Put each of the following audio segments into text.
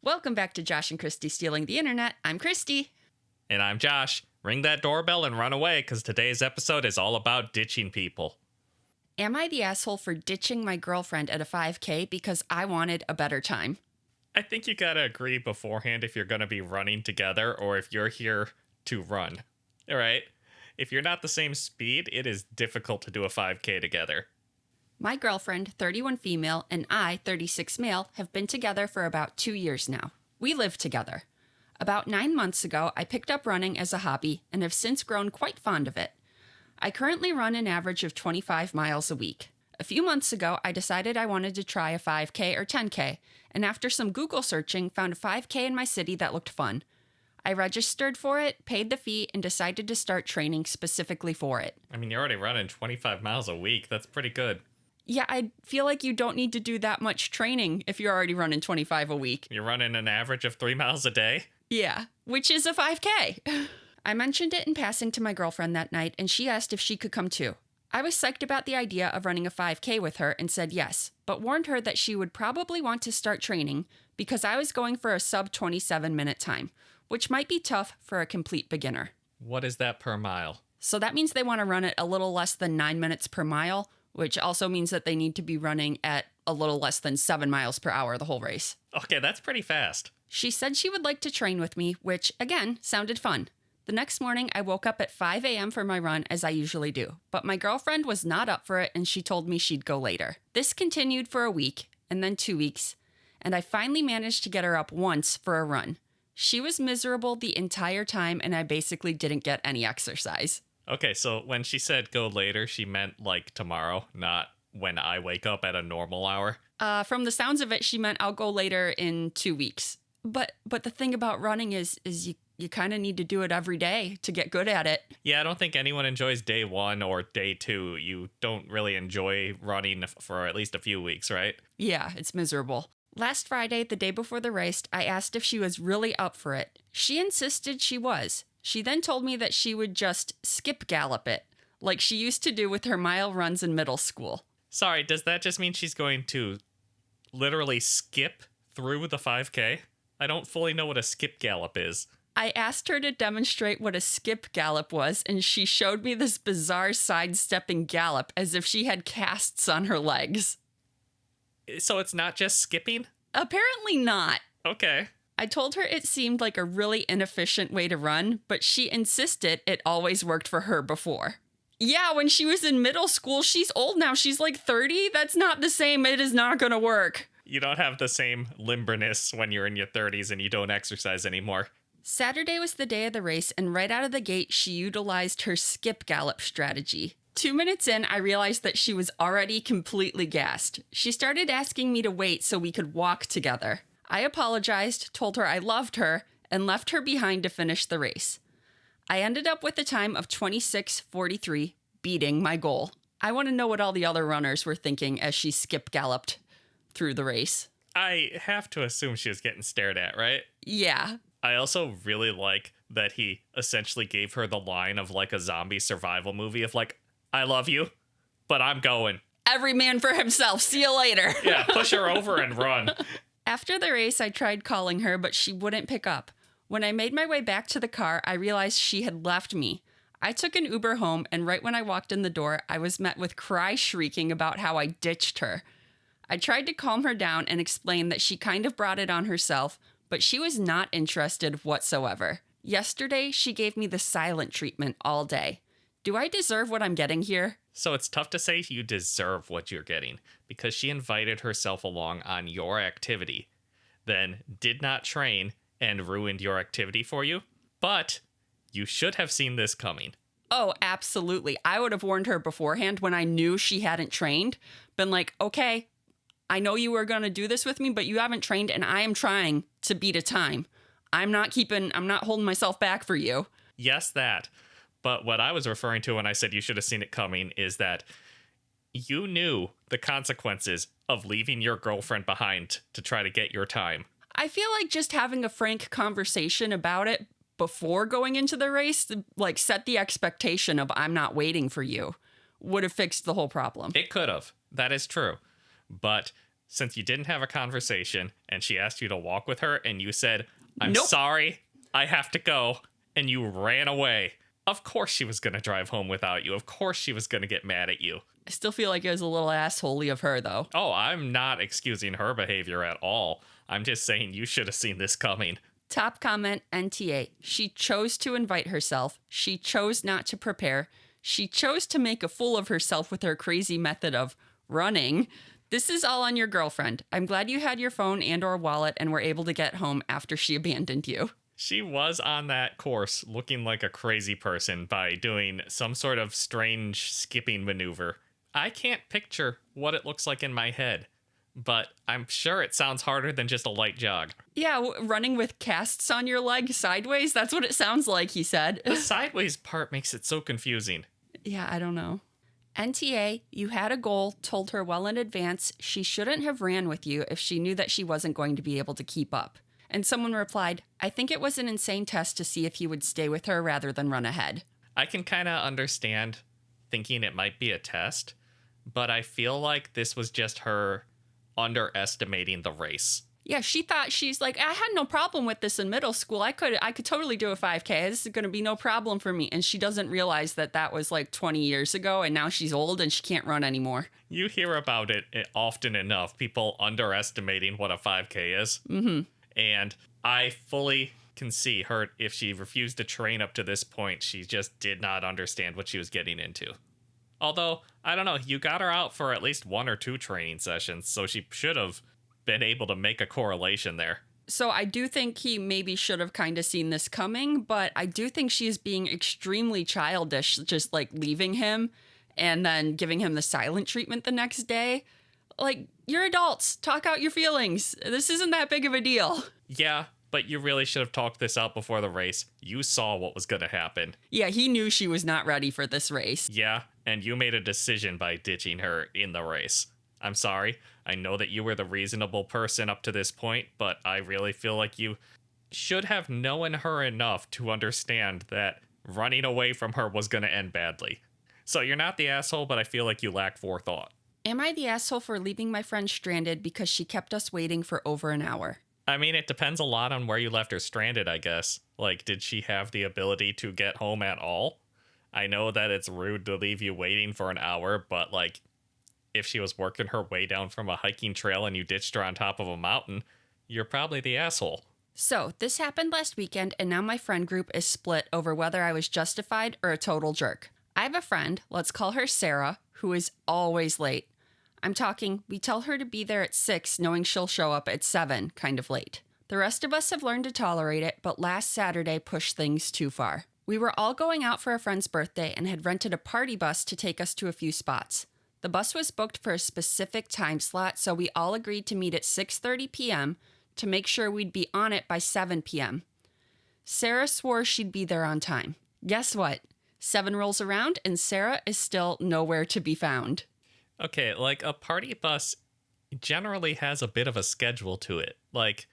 Welcome back to Josh and Kristie Stealing the Internet. I'm Kristie. And I'm Josh. Ring that doorbell and run away, because today's episode is all about ditching people. Am I the asshole for ditching my girlfriend at a 5K because I wanted a better time? I think you gotta agree beforehand if you're gonna be running together or if you're here to run. All right? If you're not the same speed, it is difficult to do a 5K together. My girlfriend, 31 female, and I, 36 male, have been together for about 2 years now. We live together. About 9 months ago, I picked up running as a hobby and have since grown quite fond of it. I currently run an average of 25 miles a week. A few months ago, I decided I wanted to try a 5K or 10K, and after some Google searching, found a 5K in my city that looked fun. I registered for it, paid the fee, and decided to start training specifically for it. I mean, you're already running 25 miles a week. That's pretty good. Yeah, I feel like you don't need to do that much training if you're already running 25 a week. You're running an average of 3 miles a day? Yeah, which is a 5K. I mentioned it in passing to my girlfriend that night, and she asked if she could come too. I was psyched about the idea of running a 5K with her and said yes, but warned her that she would probably want to start training because I was going for a sub 27-minute time, which might be tough for a complete beginner. What is that per mile? So that means they want to run it a little less than 9 minutes per mile, which also means that they need to be running at a little less than 7 miles per hour the whole race. Okay, that's pretty fast. She said she would like to train with me, which, again, sounded fun. The next morning, I woke up at 5 a.m. for my run, as I usually do, but my girlfriend was not up for it, and she told me she'd go later. This continued for a week, and then 2 weeks, and I finally managed to get her up once for a run. She was miserable the entire time, and I basically didn't get any exercise. Okay, so when she said go later, she meant like tomorrow, not when I wake up at a normal hour. From the sounds of it, she meant I'll go later in 2 weeks. But the thing about running is you kind of need to do it every day to get good at it. Yeah, I don't think anyone enjoys day 1 or day 2. You don't really enjoy running for at least a few weeks, right? Yeah, it's miserable. Last Friday, the day before the race, I asked if she was really up for it. She insisted she was. She then told me that she would just skip gallop it, like she used to do with her mile runs in middle school. Sorry, does that just mean she's going to literally skip through the 5K? I don't fully know what a skip gallop is. I asked her to demonstrate what a skip gallop was, and she showed me this bizarre sidestepping gallop as if she had casts on her legs. So it's not just skipping? Apparently not. Okay. I told her it seemed like a really inefficient way to run, but she insisted it always worked for her before. Yeah, when she was in middle school, she's old now. She's like 30. That's not the same. It is not going to work. You don't have the same limberness when you're in your 30s and you don't exercise anymore. Saturday was the day of the race, and right out of the gate, she utilized her skip gallop strategy. 2 minutes in, I realized that she was already completely gassed. She started asking me to wait so we could walk together. I apologized, told her I loved her, and left her behind to finish the race. I ended up with a time of 26:43, beating my goal. I want to know what all the other runners were thinking as she skip galloped through the race. I have to assume she was getting stared at, right? Yeah. I also really like that he essentially gave her the line of like a zombie survival movie of like, I love you, but I'm going. Every man for himself. See you later. Yeah, push her over and run. After the race, I tried calling her, but she wouldn't pick up. When I made my way back to the car, I realized she had left me. I took an Uber home, and right when I walked in the door, I was met with cry shrieking about how I ditched her. I tried to calm her down and explain that she kind of brought it on herself, but she was not interested whatsoever. Yesterday, she gave me the silent treatment all day. Do I deserve what I'm getting here? So it's tough to say you deserve what you're getting because she invited herself along on your activity, then did not train and ruined your activity for you. But you should have seen this coming. Oh, absolutely. I would have warned her beforehand when I knew she hadn't trained. Been like, okay, I know you were going to do this with me, but you haven't trained and I am trying to beat a time. I'm not holding myself back for you. Yes, that. But what I was referring to when I said you should have seen it coming is that you knew the consequences of leaving your girlfriend behind to try to get your time. I feel like just having a frank conversation about it before going into the race, like set the expectation of I'm not waiting for you, would have fixed the whole problem. It could have. That is true. But since you didn't have a conversation and she asked you to walk with her and you said, I'm Nope. sorry, I have to go, and you ran away. Of course she was going to drive home without you. Of course she was going to get mad at you. I still feel like it was a little assholey of her, though. Oh, I'm not excusing her behavior at all. I'm just saying you should have seen this coming. Top comment, NTA. She chose to invite herself. She chose not to prepare. She chose to make a fool of herself with her crazy method of running. This is all on your girlfriend. I'm glad you had your phone and or wallet and were able to get home after she abandoned you. She was on that course looking like a crazy person by doing some sort of strange skipping maneuver. I can't picture what it looks like in my head, but I'm sure it sounds harder than just a light jog. Yeah, running with casts on your leg sideways, that's what it sounds like, he said. The sideways part makes it so confusing. Yeah, I don't know. NTA, you had a goal, told her well in advance she shouldn't have ran with you if she knew that she wasn't going to be able to keep up. And someone replied, I think it was an insane test to see if he would stay with her rather than run ahead. I can kind of understand thinking it might be a test, but I feel like this was just her underestimating the race. Yeah, she's like, I had no problem with this in middle school. I could totally do a 5K. This is going to be no problem for me. And she doesn't realize that that was like 20 years ago and now she's old and she can't run anymore. You hear about it often enough, people underestimating what a 5K is. Mm-hmm. And I fully can see her, if she refused to train up to this point, she just did not understand what she was getting into. Although, I don't know, you got her out for at least 1 or 2 training sessions, so she should have been able to make a correlation there. So I do think he maybe should have kind of seen this coming, but I do think she is being extremely childish, just like leaving him and then giving him the silent treatment the next day. Like, you're adults. Talk out your feelings. This isn't that big of a deal. Yeah, but you really should have talked this out before the race. You saw what was going to happen. Yeah, he knew she was not ready for this race. Yeah, and you made a decision by ditching her in the race. I'm sorry. I know that you were the reasonable person up to this point, but I really feel like you should have known her enough to understand that running away from her was going to end badly. So you're not the asshole, but I feel like you lack forethought. Am I the asshole for leaving my friend stranded because she kept us waiting for over an hour? I mean, it depends a lot on where you left her stranded, I guess. Like, did she have the ability to get home at all? I know that it's rude to leave you waiting for an hour, but, like, if she was working her way down from a hiking trail and you ditched her on top of a mountain, you're probably the asshole. So, this happened last weekend, and now my friend group is split over whether I was justified or a total jerk. I have a friend, let's call her Sarah, who is always late. I'm talking, we tell her to be there at 6, knowing she'll show up at 7, kind of late. The rest of us have learned to tolerate it, but last Saturday pushed things too far. We were all going out for a friend's birthday and had rented a party bus to take us to a few spots. The bus was booked for a specific time slot, so we all agreed to meet at 6:30 p.m. to make sure we'd be on it by 7 p.m. Sarah swore she'd be there on time. Guess what? 7 rolls around and Sarah is still nowhere to be found. Okay, like, a party bus generally has a bit of a schedule to it. Like,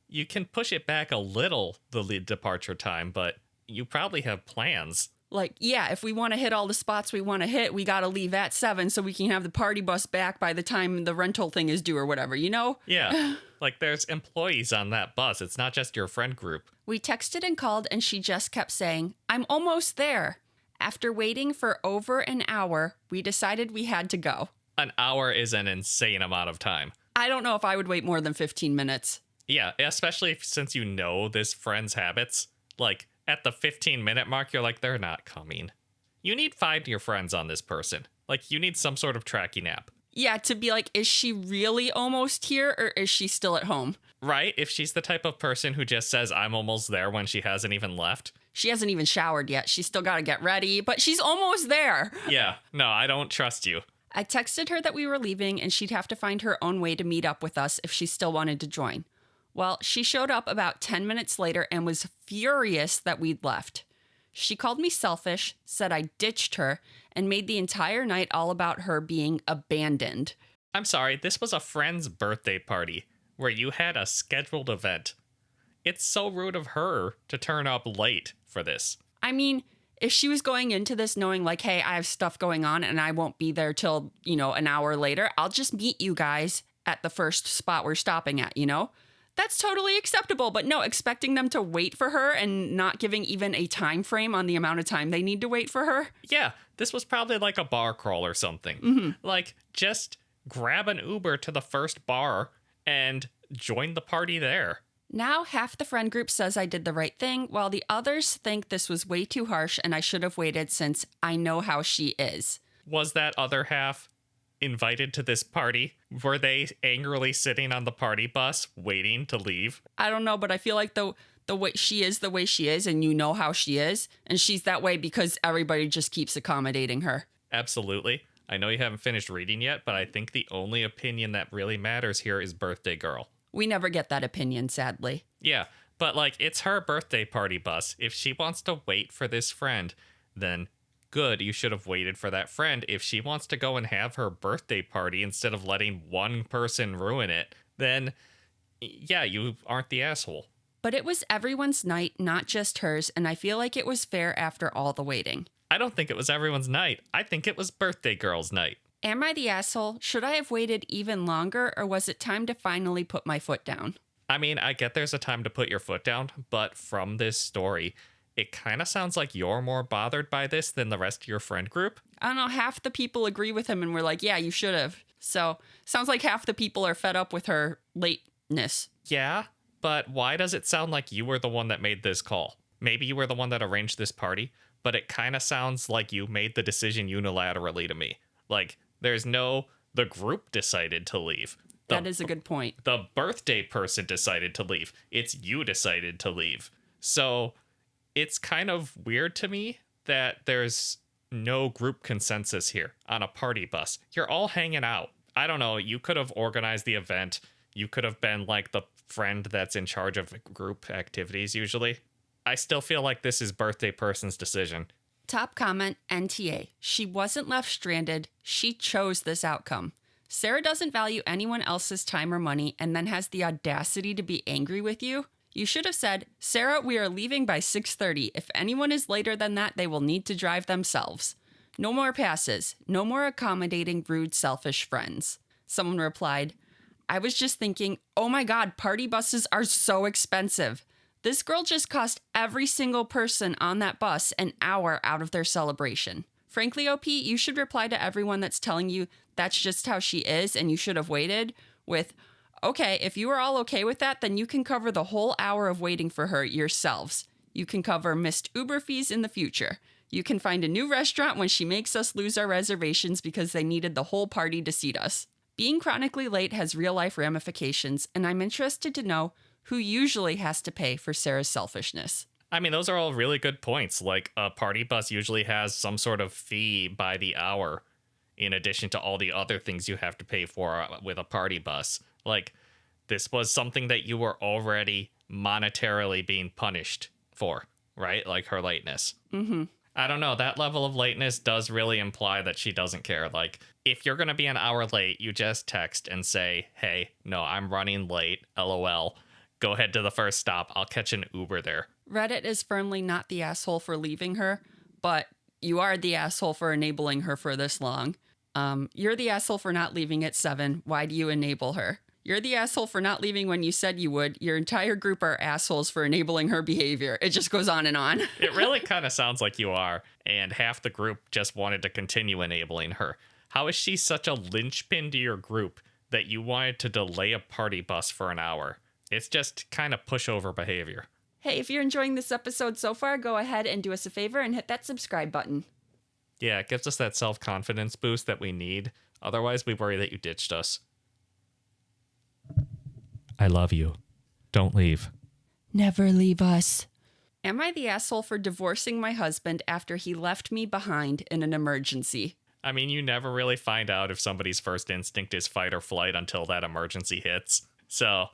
you can push it back a little, the lead departure time, but you probably have plans. Like, yeah, if we want to hit all the spots we want to hit, we got to leave at 7 so we can have the party bus back by the time the rental thing is due or whatever, you know? Yeah, like, there's employees on that bus. It's not just your friend group. We texted and called and she just kept saying, I'm almost there. After waiting for over an hour, we decided we had to go. An hour is an insane amount of time. I don't know if I would wait more than 15 minutes. Yeah, especially since you know this friend's habits. Like, at the 15-minute mark, you're like, they're not coming. You need 5 of your friends on this person. Like, you need some sort of tracking app. Yeah, to be like, is she really almost here or is she still at home? Right? If she's the type of person who just says, I'm almost there when she hasn't even left. She hasn't even showered yet. She's still got to get ready, but she's almost there. Yeah, no, I don't trust you. I texted her that we were leaving and she'd have to find her own way to meet up with us if she still wanted to join. Well, she showed up about 10 minutes later and was furious that we'd left. She called me selfish, said I ditched her, and made the entire night all about her being abandoned. I'm sorry, this was a friend's birthday party where you had a scheduled event. It's so rude of her to turn up late for this. I mean, if she was going into this knowing like, hey, I have stuff going on and I won't be there till, an hour later, I'll just meet you guys at the first spot we're stopping at, you know? That's totally acceptable, but no, expecting them to wait for her and not giving even a time frame on the amount of time they need to wait for her. Yeah, this was probably like a bar crawl or something. Like, just grab an Uber to the first bar and join the party there. Now half the friend group says I did the right thing, while the others think this was way too harsh and I should have waited since I know how she is. Was that other half invited to this party? Were they angrily sitting on the party bus waiting to leave? I don't know, but I feel like the way she is, and you know how she is, and she's that way because everybody just keeps accommodating her. Absolutely. I know you haven't finished reading yet, but I think the only opinion that really matters here is birthday girl. We never get that opinion, sadly. Yeah, but like, it's her birthday party bus. If she wants to wait for this friend, then good, you should have waited for that friend. If she wants to go and have her birthday party instead of letting one person ruin it, then yeah, you aren't the asshole. But it was everyone's night, not just hers, and I feel like it was fair after all the waiting. I don't think it was everyone's night. I think it was birthday girl's night. Am I the asshole? Should I have waited even longer, or was it time to finally put my foot down? I mean, I get there's a time to put your foot down, but from this story, it kind of sounds like you're more bothered by this than the rest of your friend group. I don't know, half the people agree with him and we're like, yeah, you should have. So, sounds like half the people are fed up with her lateness. Yeah, but why does it sound like you were the one that made this call? Maybe you were the one that arranged this party, but it kind of sounds like you made the decision unilaterally to me. Like, there's no, the group decided to leave. That is a good point. The birthday person decided to leave. It's you decided to leave. So it's kind of weird to me that there's no group consensus here on a party bus. You're all hanging out. I don't know. You could have organized the event. You could have been like the friend that's in charge of group activities usually. I still feel like this is birthday person's decision. Top comment, NTA. She wasn't left stranded. She chose this outcome. Sarah doesn't value anyone else's time or money and then has the audacity to be angry with you. You should have said, Sarah, we are leaving by 6:30. If anyone is later than that, they will need to drive themselves. No more passes. No more accommodating rude, selfish friends. Someone replied, I was just thinking, oh my God, party buses are so expensive. This girl just cost every single person on that bus an hour out of their celebration. Frankly, OP, you should reply to everyone that's telling you that's just how she is and you should have waited with, okay, if you are all okay with that, then you can cover the whole hour of waiting for her yourselves. You can cover missed Uber fees in the future. You can find a new restaurant when she makes us lose our reservations because they needed the whole party to seat us. Being chronically late has real-life ramifications, and I'm interested to know who usually has to pay for Sarah's selfishness. I mean, those are all really good points. Like, a party bus usually has some sort of fee by the hour, in addition to all the other things you have to pay for with a party bus. Like, this was something that you were already monetarily being punished for, right? Like, her lateness. Mm-hmm. I don't know. That level of lateness does really imply that she doesn't care. Like, if you're going to be an hour late, you just text and say, hey, no, I'm running late, LOL. Go ahead to the first stop. I'll catch an Uber there. Reddit is firmly not the asshole for leaving her, but you are the asshole for enabling her for this long. You're the asshole for not leaving at 7. Why do you enable her? You're the asshole for not leaving when you said you would. Your entire group are assholes for enabling her behavior. It just goes on and on. It really kind of sounds like you are, and half the group just wanted to continue enabling her. How is she such a linchpin to your group that you wanted to delay a party bus for an hour? It's just kind of pushover behavior. Hey, if you're enjoying this episode so far, go ahead and do us a favor and hit that subscribe button. Yeah, it gives us that self-confidence boost that we need. Otherwise, we worry that you ditched us. I love you. Don't leave. Never leave us. Am I the asshole for divorcing my husband after he left me behind in an emergency? I mean, you never really find out if somebody's first instinct is fight or flight until that emergency hits. So,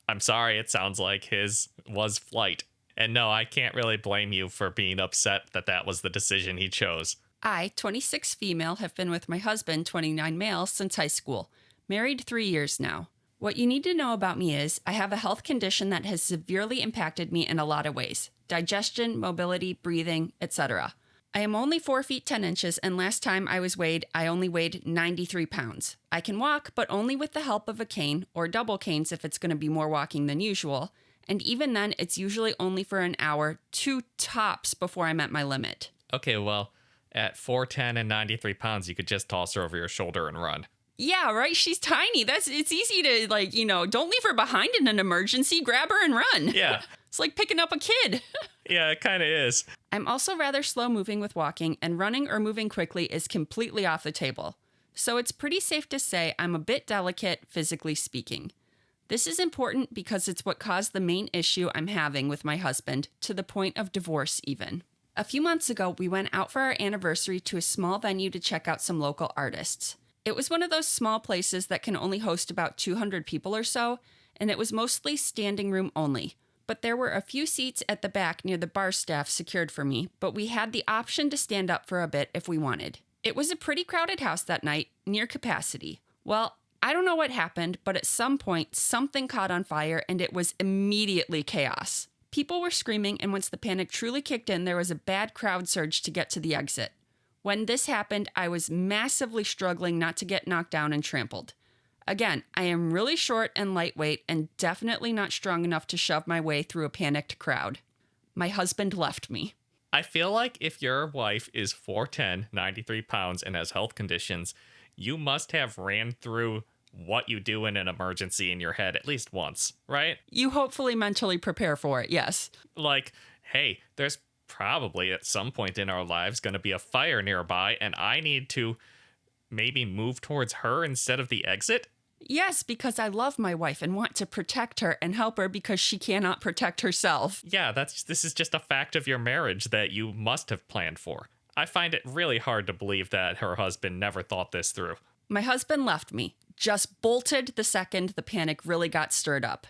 I'm sorry, it sounds like his was flight. And no, I can't really blame you for being upset that that was the decision he chose. I, 26 female, have been with my husband, 29 male, since high school. Married 3 years now. What you need to know about me is I have a health condition that has severely impacted me in a lot of ways. Digestion, mobility, breathing, etc. I am only 4 feet 10 inches, and last time I was weighed, I only weighed 93 pounds. I can walk, but only with the help of a cane, or double canes if it's going to be more walking than usual. And even then, it's usually only for an hour, 2 tops before I'm at my limit. Okay, well, at 4'10 and 93 pounds, you could just toss her over your shoulder and run. Yeah, right? She's tiny. It's easy to, don't leave her behind in an emergency. Grab her and run. Yeah. It's like picking up a kid. Yeah, it kind of is. I'm also rather slow moving with walking, and running or moving quickly is completely off the table. So it's pretty safe to say I'm a bit delicate, physically speaking. This is important because it's what caused the main issue I'm having with my husband, to the point of divorce even. A few months ago, we went out for our anniversary to a small venue to check out some local artists. It was one of those small places that can only host about 200 people or so, and it was mostly standing room only. But there were a few seats at the back near the bar staff secured for me, but we had the option to stand up for a bit if we wanted. It was a pretty crowded house that night, near capacity. Well, I don't know what happened, but at some point, something caught on fire and it was immediately chaos. People were screaming, and once the panic truly kicked in, there was a bad crowd surge to get to the exit. When this happened, I was massively struggling not to get knocked down and trampled. Again, I am really short and lightweight and definitely not strong enough to shove my way through a panicked crowd. My husband left me. I feel like if your wife is 4'10, 93 pounds, and has health conditions, you must have ran through what you do in an emergency in your head at least once, right? You hopefully mentally prepare for it, yes. Like, hey, there's probably at some point in our lives going to be a fire nearby, and I need to maybe move towards her instead of the exit? Yes, because I love my wife and want to protect her and help her because she cannot protect herself. Yeah, this is just a fact of your marriage that you must have planned for. I find it really hard to believe that her husband never thought this through. My husband left me, just bolted the second the panic really got stirred up.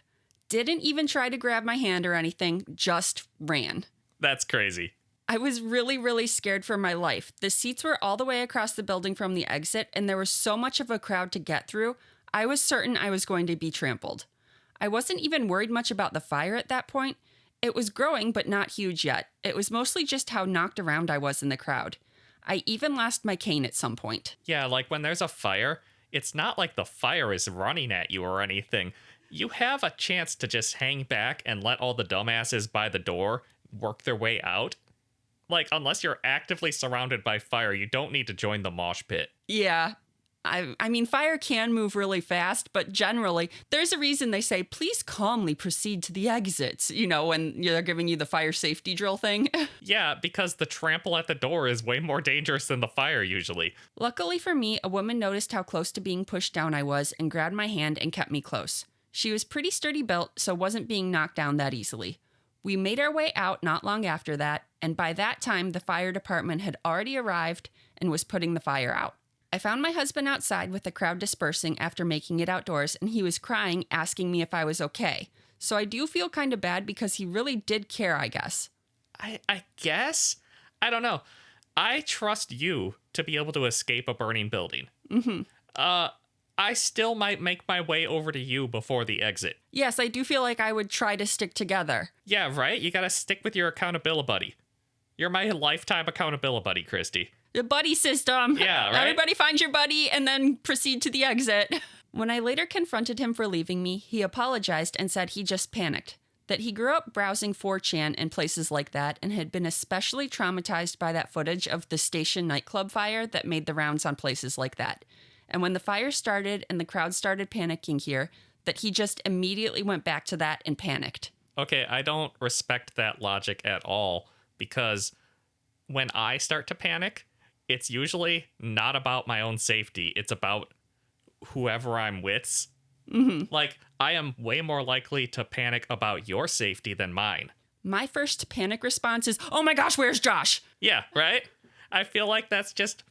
Didn't even try to grab my hand or anything, just ran. That's crazy. I was really, really scared for my life. The seats were all the way across the building from the exit, and there was so much of a crowd to get through, I was certain I was going to be trampled. I wasn't even worried much about the fire at that point. It was growing, but not huge yet. It was mostly just how knocked around I was in the crowd. I even lost my cane at some point. Yeah, like when there's a fire, it's not like the fire is running at you or anything. You have a chance to just hang back and let all the dumbasses by the door work their way out. Like, unless you're actively surrounded by fire, you don't need to join the mosh pit. Yeah. I mean, fire can move really fast, but generally, there's a reason they say, please calmly proceed to the exits, when they're giving you the fire safety drill thing. Yeah, because the trample at the door is way more dangerous than the fire usually. Luckily for me, a woman noticed how close to being pushed down I was and grabbed my hand and kept me close. She was pretty sturdy built, so wasn't being knocked down that easily. We made our way out not long after that, and by that time, the fire department had already arrived and was putting the fire out. I found my husband outside with the crowd dispersing after making it outdoors, and he was crying, asking me if I was okay. So I do feel kind of bad because he really did care, I guess. I guess? I don't know. I trust you to be able to escape a burning building. Mm-hmm. I still might make my way over to you before the exit. Yes, I do feel like I would try to stick together. Yeah, right? You gotta stick with your accountability buddy. You're my lifetime accountability buddy, Kristie. The buddy system. Yeah, right? Everybody find your buddy and then proceed to the exit. When I later confronted him for leaving me, he apologized and said he just panicked. That he grew up browsing 4chan and places like that and had been especially traumatized by that footage of the station nightclub fire that made the rounds on places like that. And when the fire started and the crowd started panicking here, that he just immediately went back to that and panicked. Okay, I don't respect that logic at all, because when I start to panic, it's usually not about my own safety. It's about whoever I'm with. Mm-hmm. Like, I am way more likely to panic about your safety than mine. My first panic response is, oh my gosh, where's Josh? Yeah, right? I feel like that's just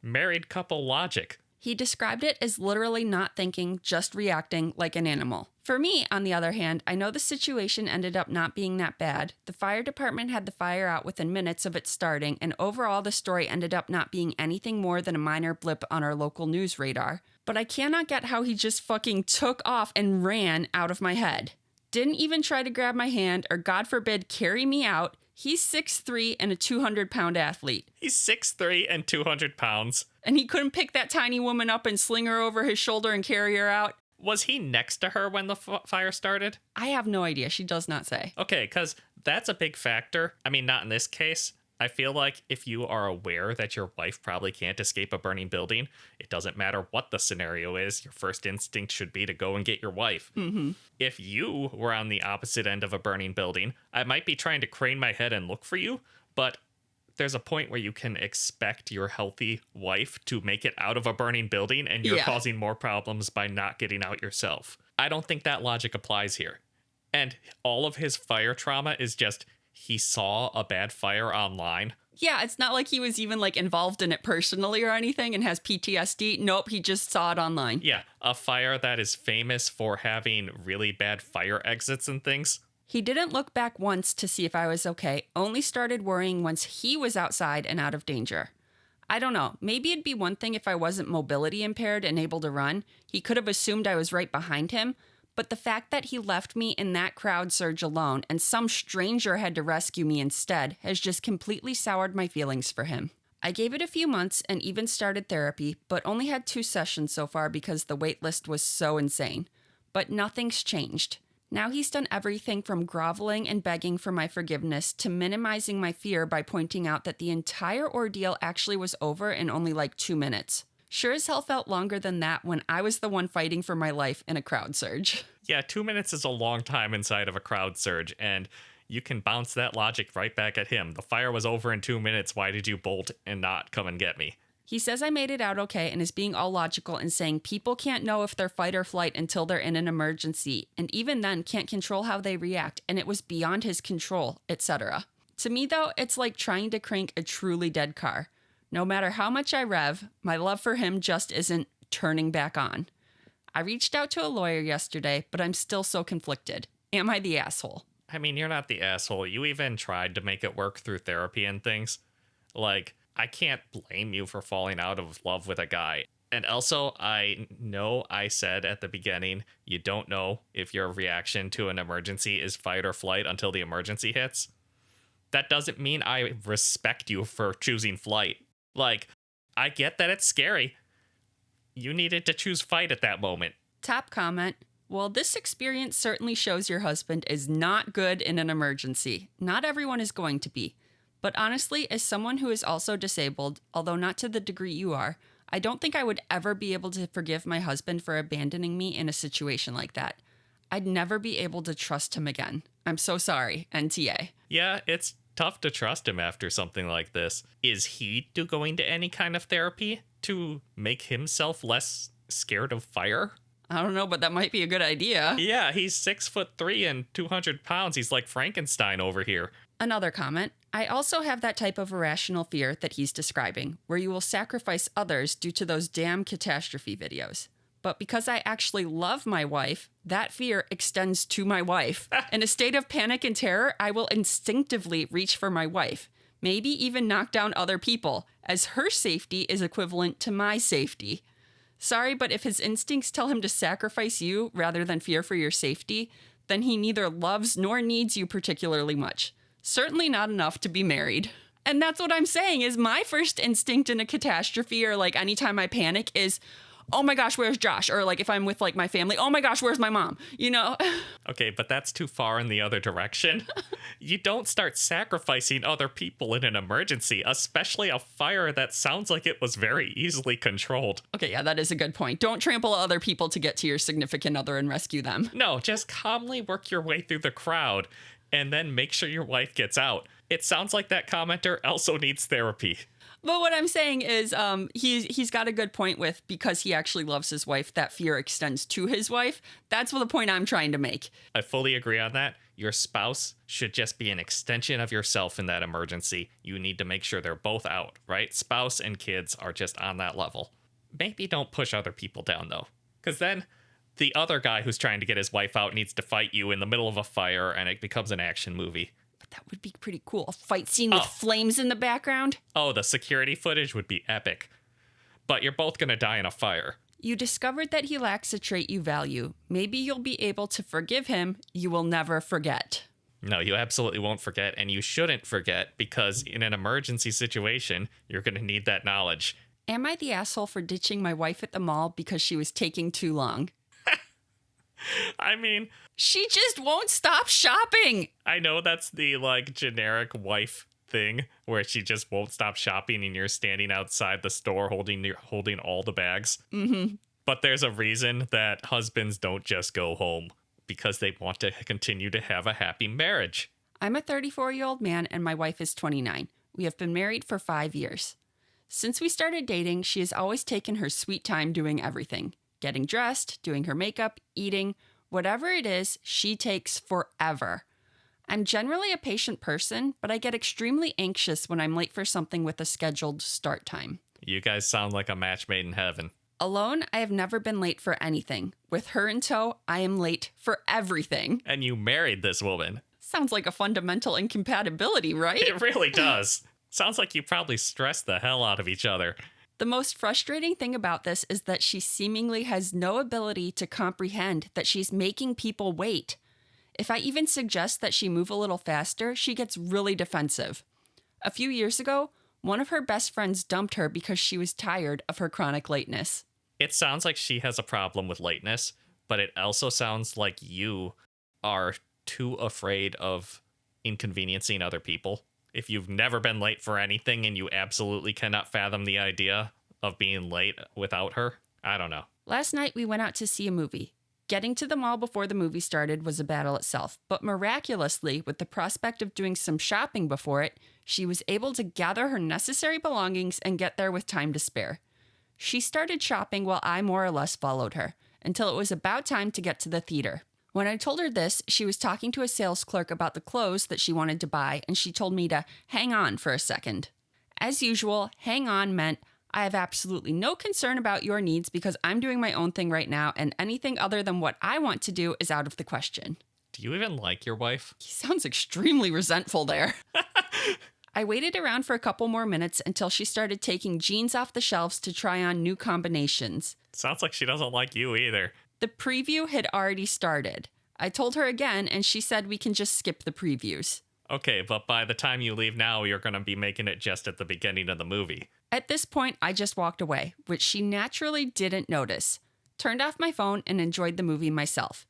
married couple logic. He described it as literally not thinking, just reacting like an animal. For me, on the other hand, I know the situation ended up not being that bad. The fire department had the fire out within minutes of it starting, and overall the story ended up not being anything more than a minor blip on our local news radar. But I cannot get how he just fucking took off and ran out of my head. Didn't even try to grab my hand or, God forbid, carry me out. He's 6'3" and a 200-pound athlete. He's 6'3" and 200 pounds. And he couldn't pick that tiny woman up and sling her over his shoulder and carry her out? Was he next to her when the fire started? I have no idea. She does not say. Okay, because that's a big factor. I mean, not in this case. I feel like if you are aware that your wife probably can't escape a burning building, it doesn't matter what the scenario is, your first instinct should be to go and get your wife. Mm-hmm. If you were on the opposite end of a burning building, I might be trying to crane my head and look for you, but there's a point where you can expect your healthy wife to make it out of a burning building, and you're causing more problems by not getting out yourself. I don't think that logic applies here. And all of his fire trauma is just he saw a bad fire online. Yeah, it's not like he was even like involved in it personally or anything and has PTSD. Nope, he just saw it online. Yeah, a fire that is famous for having really bad fire exits and things. He didn't look back once to see if I was okay, only started worrying once he was outside and out of danger. I don't know, maybe it'd be one thing if I wasn't mobility impaired and able to run. He could have assumed I was right behind him. But the fact that he left me in that crowd surge alone and some stranger had to rescue me instead has just completely soured my feelings for him. I gave it a few months and even started therapy, but only had 2 sessions so far because the wait list was so insane. But nothing's changed. Now he's done everything from groveling and begging for my forgiveness to minimizing my fear by pointing out that the entire ordeal actually was over in only like 2 minutes. Sure as hell felt longer than that when I was the one fighting for my life in a crowd surge. Yeah, 2 minutes is a long time inside of a crowd surge, and you can bounce that logic right back at him. The fire was over in 2 minutes. Why did you bolt and not come and get me? He says I made it out okay and is being all logical and saying people can't know if they're fight or flight until they're in an emergency, and even then can't control how they react, and it was beyond his control, etc. To me, though, it's like trying to crank a truly dead car. No matter how much I rev, my love for him just isn't turning back on. I reached out to a lawyer yesterday, but I'm still so conflicted. Am I the asshole? I mean, you're not the asshole. You even tried to make it work through therapy and things. Like, I can't blame you for falling out of love with a guy. And also, I know I said at the beginning, you don't know if your reaction to an emergency is fight or flight until the emergency hits. That doesn't mean I respect you for choosing flight. Like, I get that it's scary. You needed to choose fight at that moment. Top comment. Well, this experience certainly shows your husband is not good in an emergency. Not everyone is going to be. But honestly, as someone who is also disabled, although not to the degree you are, I don't think I would ever be able to forgive my husband for abandoning me in a situation like that. I'd never be able to trust him again. I'm so sorry, NTA. Yeah, it's tough to trust him after something like this. Is he going to any kind of therapy to make himself less scared of fire? I don't know, but that might be a good idea. Yeah, he's 6'3" and 200 pounds. He's like Frankenstein over here. Another comment. I also have that type of irrational fear that he's describing, where you will sacrifice others due to those damn catastrophe videos. But because I actually love my wife, that fear extends to my wife. In a state of panic and terror, I will instinctively reach for my wife, maybe even knock down other people, as her safety is equivalent to my safety. Sorry, but if his instincts tell him to sacrifice you rather than fear for your safety, then he neither loves nor needs you particularly much. Certainly not enough to be married. And that's what I'm saying is my first instinct in a catastrophe or like anytime I panic is, oh my gosh, where's Josh? Or like if I'm with like my family, oh my gosh, where's my mom? You know? Okay, but that's too far in the other direction. You don't start sacrificing other people in an emergency, especially a fire that sounds like it was very easily controlled. Okay, yeah, that is a good point. Don't trample other people to get to your significant other and rescue them. No, just calmly work your way through the crowd and then make sure your wife gets out. It sounds like that commenter also needs therapy. But what I'm saying is he's got a good point with because he actually loves his wife, that fear extends to his wife. That's the point I'm trying to make. I fully agree on that. Your spouse should just be an extension of yourself in that emergency. You need to make sure they're both out, right? Spouse and kids are just on that level. Maybe don't push other people down, though, because then the other guy who's trying to get his wife out needs to fight you in the middle of a fire, and it becomes an action movie. That would be pretty cool. A fight scene with flames in the background. Oh, the security footage would be epic. But you're both going to die in a fire. You discovered that he lacks a trait you value. Maybe you'll be able to forgive him. You will never forget. No, you absolutely won't forget, and you shouldn't forget because in an emergency situation, you're going to need that knowledge. Am I the asshole for ditching my wife at the mall because she was taking too long? I mean, She just won't stop shopping. I know that's the like generic wife thing where she just won't stop shopping and you're standing outside the store holding all the bags. Mm-hmm. But there's a reason that husbands don't just go home because they want to continue to have a happy marriage. I'm a 34-year-old man and my wife is 29. We have been married for 5 years. Since we started dating, she has always taken her sweet time doing everything. Getting dressed, doing her makeup, eating, whatever it is, she takes forever. I'm generally a patient person, but I get extremely anxious when I'm late for something with a scheduled start time. You guys sound like a match made in heaven. Alone, I have never been late for anything. With her in tow, I am late for everything. And you married this woman. Sounds like a fundamental incompatibility, right? It really does. Sounds like you probably stressed the hell out of each other. The most frustrating thing about this is that she seemingly has no ability to comprehend that she's making people wait. If I even suggest that she move a little faster, she gets really defensive. A few years ago, one of her best friends dumped her because she was tired of her chronic lateness. It sounds like she has a problem with lateness, but it also sounds like you are too afraid of inconveniencing other people. If you've never been late for anything and you absolutely cannot fathom the idea of being late without her, I don't know. Last night, we went out to see a movie. Getting to the mall before the movie started was a battle itself, but miraculously, with the prospect of doing some shopping before it, she was able to gather her necessary belongings and get there with time to spare. She started shopping while I more or less followed her, until it was about time to get to the theater. When I told her this, she was talking to a sales clerk about the clothes that she wanted to buy, and she told me to hang on for a second. As usual, hang on meant, I have absolutely no concern about your needs because I'm doing my own thing right now, and anything other than what I want to do is out of the question. Do you even like your wife? He sounds extremely resentful there. I waited around for a couple more minutes until she started taking jeans off the shelves to try on new combinations. Sounds like she doesn't like you either. The preview had already started. I told her again, and she said we can just skip the previews. Okay, but by the time you leave now, you're going to be making it just at the beginning of the movie. At this point, I just walked away, which she naturally didn't notice. Turned off my phone and enjoyed the movie myself.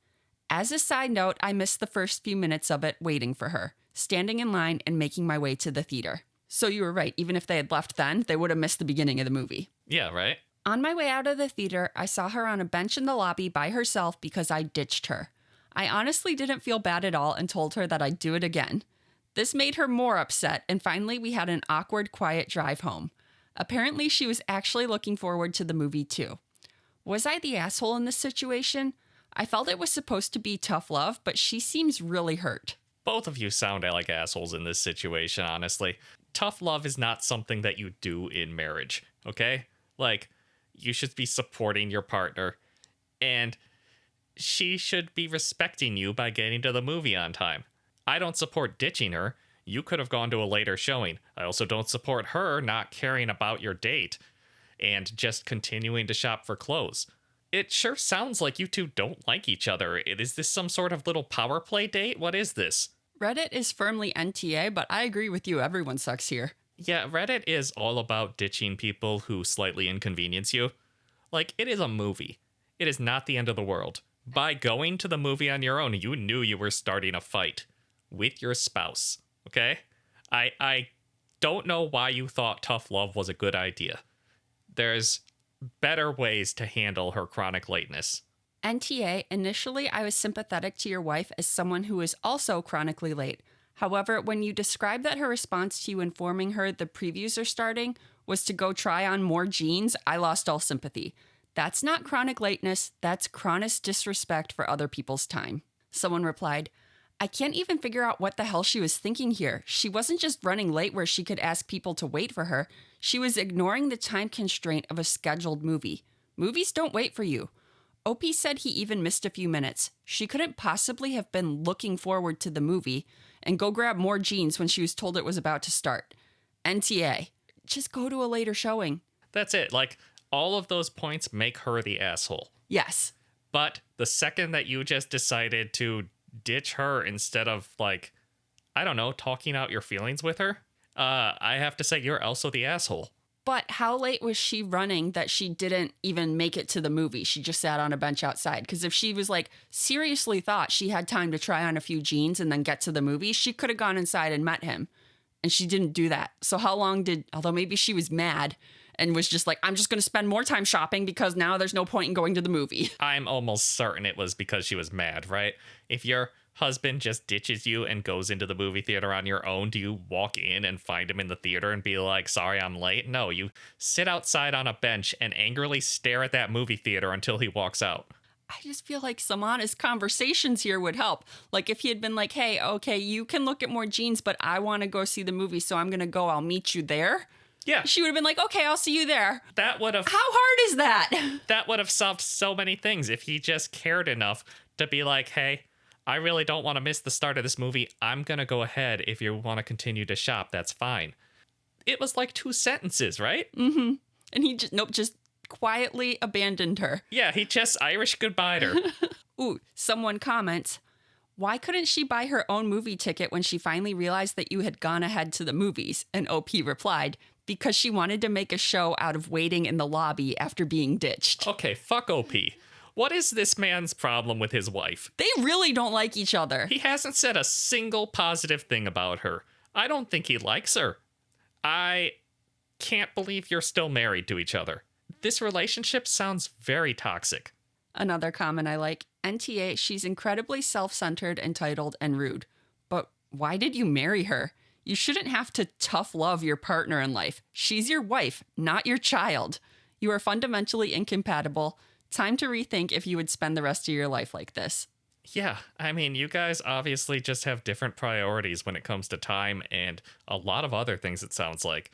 As a side note, I missed the first few minutes of it waiting for her, standing in line and making my way to the theater. So you were right, even if they had left then, they would have missed the beginning of the movie. Yeah, right? On my way out of the theater, I saw her on a bench in the lobby by herself because I ditched her. I honestly didn't feel bad at all and told her that I'd do it again. This made her more upset, and finally we had an awkward, quiet drive home. Apparently, she was actually looking forward to the movie too. Was I the asshole in this situation? I felt it was supposed to be tough love, but she seems really hurt. Both of you sound like assholes in this situation, honestly. Tough love is not something that you do in marriage, okay? Like, you should be supporting your partner, and she should be respecting you by getting to the movie on time. I don't support ditching her. You could have gone to a later showing. I also don't support her not caring about your date and just continuing to shop for clothes. It sure sounds like you two don't like each other. Is this some sort of little power play date? What is this? Reddit is firmly NTA, but I agree with you. Everyone sucks here. Yeah, Reddit is all about ditching people who slightly inconvenience you. Like, it is a movie. It is not the end of the world. By going to the movie on your own, you knew you were starting a fight with your spouse, okay? I don't know why you thought tough love was a good idea. There's better ways to handle her chronic lateness. NTA, initially I was sympathetic to your wife as someone who is also chronically late. However, when you described that her response to you informing her the previews are starting was to go try on more jeans, I lost all sympathy. That's not chronic lateness, that's chronic disrespect for other people's time. Someone replied, I can't even figure out what the hell she was thinking here. She wasn't just running late where she could ask people to wait for her. She was ignoring the time constraint of a scheduled movie. Movies don't wait for you. OP said he even missed a few minutes. She couldn't possibly have been looking forward to the movie and go grab more jeans when she was told it was about to start. NTA. Just go to a later showing. That's it. Like, all of those points make her the asshole. Yes. But the second that you just decided to ditch her instead of, like, I don't know, talking out your feelings with her, I have to say you're also the asshole. But how late was she running that she didn't even make it to the movie? She just sat on a bench outside. Because if she was like seriously thought she had time to try on a few jeans and then get to the movie, she could have gone inside and met him. And she didn't do that. So how long although maybe she was mad and was just like, I'm just going to spend more time shopping because now there's no point in going to the movie. I'm almost certain it was because she was mad, right? If your husband just ditches you and goes into the movie theater on your own, do you walk in and find him in the theater and be like, sorry, I'm late? No, you sit outside on a bench and angrily stare at that movie theater until he walks out. I just feel like some honest conversations here would help. Like if he had been like, hey, okay, you can look at more jeans, but I want to go see the movie, so I'm going to go. I'll meet you there. Yeah. She would have been like, okay, I'll see you there. That would have... How hard is that? That would have solved so many things if he just cared enough to be like, hey, I really don't want to miss the start of this movie. I'm going to go ahead. If you want to continue to shop, that's fine. It was like 2 sentences, right? Mm-hmm. And he just quietly abandoned her. Yeah, he just Irish goodbye'd her. Ooh, someone comments, why couldn't she buy her own movie ticket when she finally realized that you had gone ahead to the movies? And OP replied, because she wanted to make a show out of waiting in the lobby after being ditched. Okay, fuck OP. What is this man's problem with his wife? They really don't like each other. He hasn't said a single positive thing about her. I don't think he likes her. I can't believe you're still married to each other. This relationship sounds very toxic. Another comment I like, NTA, she's incredibly self-centered, entitled, and rude. But why did you marry her? You shouldn't have to tough love your partner in life. She's your wife, not your child. You are fundamentally incompatible. Time to rethink if you would spend the rest of your life like this. Yeah, I mean, you guys obviously just have different priorities when it comes to time and a lot of other things, it sounds like.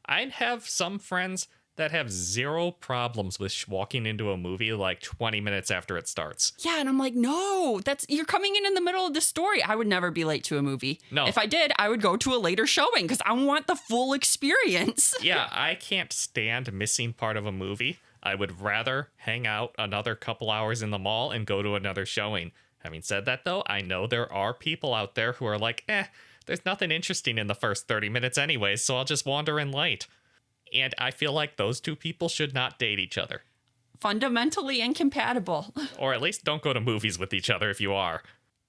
I have some friends that have zero problems with walking into a movie like 20 minutes after it starts. Yeah, and I'm like, no, you're coming in the middle of the story. I would never be late to a movie. No. If I did, I would go to a later showing because I want the full experience. Yeah, I can't stand missing part of a movie. I would rather hang out another couple hours in the mall and go to another showing. Having said that, though, I know there are people out there who are like, there's nothing interesting in the first 30 minutes anyways, so I'll just wander in late. And I feel like those two people should not date each other. Fundamentally incompatible. Or at least don't go to movies with each other if you are.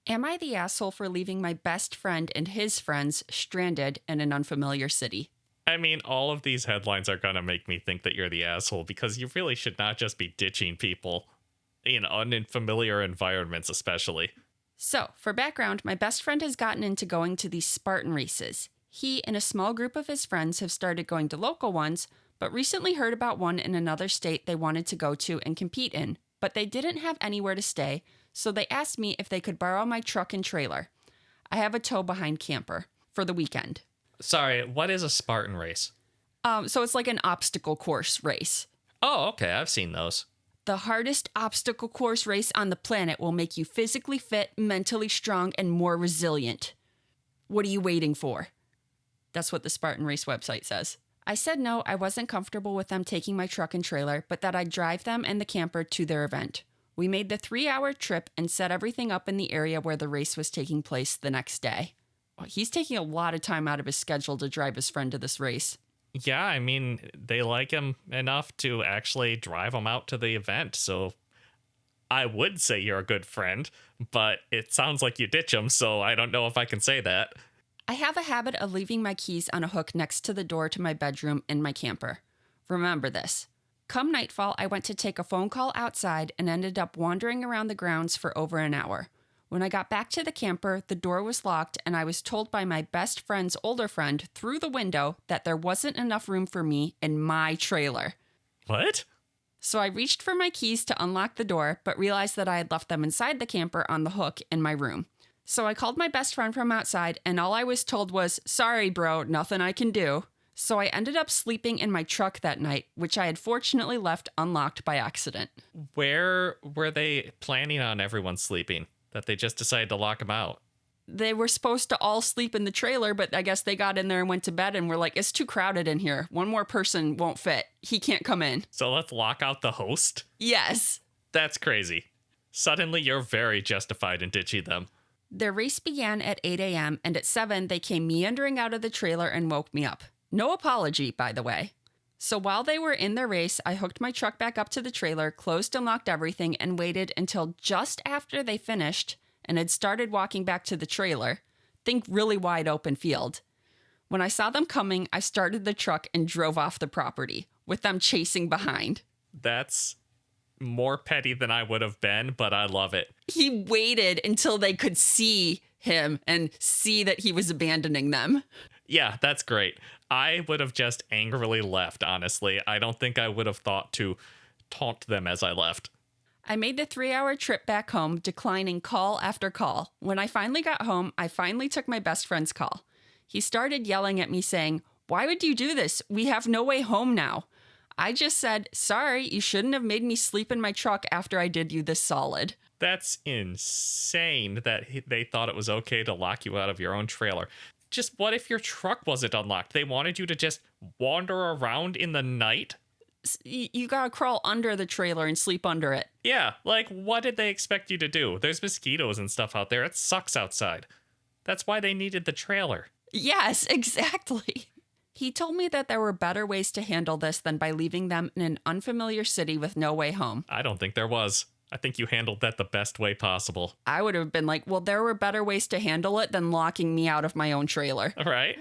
Am I the asshole for leaving my best friend and his friends stranded in an unfamiliar city? I mean, all of these headlines are going to make me think that you're the asshole because you really should not just be ditching people in unfamiliar environments, especially. So, for background, my best friend has gotten into going to these Spartan races. He and a small group of his friends have started going to local ones, but recently heard about one in another state they wanted to go to and compete in, but they didn't have anywhere to stay, so they asked me if they could borrow my truck and trailer. I have a tow-behind camper for the weekend. Sorry, what is a Spartan race? So it's like an obstacle course race. Oh, okay, I've seen those. The hardest obstacle course race on the planet will make you physically fit, mentally strong, and more resilient. What are you waiting for? That's what the Spartan Race website says. I said no, I wasn't comfortable with them taking my truck and trailer, but that I'd drive them and the camper to their event. We made the 3-hour trip and set everything up in the area where the race was taking place the next day. He's taking a lot of time out of his schedule to drive his friend to this race. Yeah, I mean, they like him enough to actually drive him out to the event, so I would say you're a good friend, but it sounds like you ditch him, so I don't know if I can say that. I have a habit of leaving my keys on a hook next to the door to my bedroom in my camper. Remember this. Come nightfall, I went to take a phone call outside and ended up wandering around the grounds for over an hour. When I got back to the camper, the door was locked and I was told by my best friend's older friend through the window that there wasn't enough room for me in my trailer. What? So I reached for my keys to unlock the door, but realized that I had left them inside the camper on the hook in my room. So I called my best friend from outside, and all I was told was, sorry, bro, nothing I can do. So I ended up sleeping in my truck that night, which I had fortunately left unlocked by accident. Where were they planning on everyone sleeping? That they just decided to lock them out? They were supposed to all sleep in the trailer, but I guess they got in there and went to bed and were like, it's too crowded in here. One more person won't fit. He can't come in. So let's lock out the host? Yes. That's crazy. Suddenly you're very justified in ditching them. Their race began at 8 a.m., and at 7, they came meandering out of the trailer and woke me up. No apology, by the way. So while they were in their race, I hooked my truck back up to the trailer, closed and locked everything, and waited until just after they finished and had started walking back to the trailer. Think really wide open field. When I saw them coming, I started the truck and drove off the property, with them chasing behind. That's more petty than I would have been, but I love it. He waited until they could see him and see that he was abandoning them. Yeah, that's great. I would have just angrily left, honestly. I don't think I would have thought to taunt them as I left. I made the 3-hour trip back home, declining call after call. When I finally got home, I finally took my best friend's call. He started yelling at me saying, "Why would you do this? We have no way home now." I just said, "Sorry, you shouldn't have made me sleep in my truck after I did you this solid." That's insane that they thought it was okay to lock you out of your own trailer. Just what if your truck wasn't unlocked? They wanted you to just wander around in the night? You gotta crawl under the trailer and sleep under it. Yeah, like what did they expect you to do? There's mosquitoes and stuff out there. It sucks outside. That's why they needed the trailer. Yes, exactly. He told me that there were better ways to handle this than by leaving them in an unfamiliar city with no way home. I don't think there was. I think you handled that the best way possible. I would have been like, well, there were better ways to handle it than locking me out of my own trailer. Right?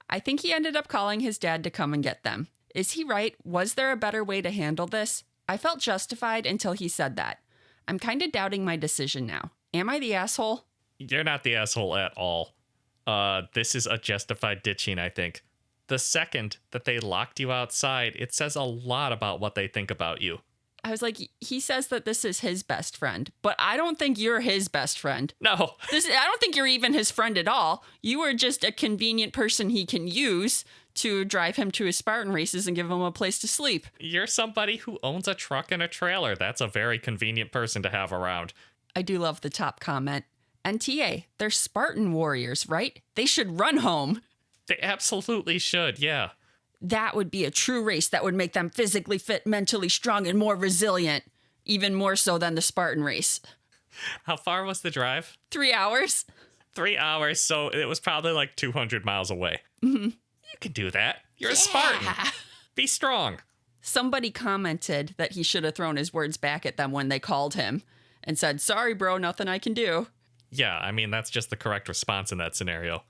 I think he ended up calling his dad to come and get them. Is he right? Was there a better way to handle this? I felt justified until he said that. I'm kind of doubting my decision now. Am I the asshole? You're not the asshole at all. This is a justified ditching, I think. The second that they locked you outside, it says a lot about what they think about you. I was like, he says that this is his best friend, but I don't think you're his best friend. No. I don't think you're even his friend at all. You are just a convenient person he can use to drive him to his Spartan races and give him a place to sleep. You're somebody who owns a truck and a trailer. That's a very convenient person to have around. I do love the top comment. NTA, they're Spartan warriors, right? They should run home. They absolutely should, yeah. That would be a true race that would make them physically fit, mentally strong, and more resilient. Even more so than the Spartan race. How far was the drive? 3 hours. 3 hours, so it was probably like 200 miles away. Mm-hmm. You can do that. You're a Spartan. Be strong. Somebody commented that he should have thrown his words back at them when they called him and said, "Sorry, bro, nothing I can do." Yeah, I mean, that's just the correct response in that scenario.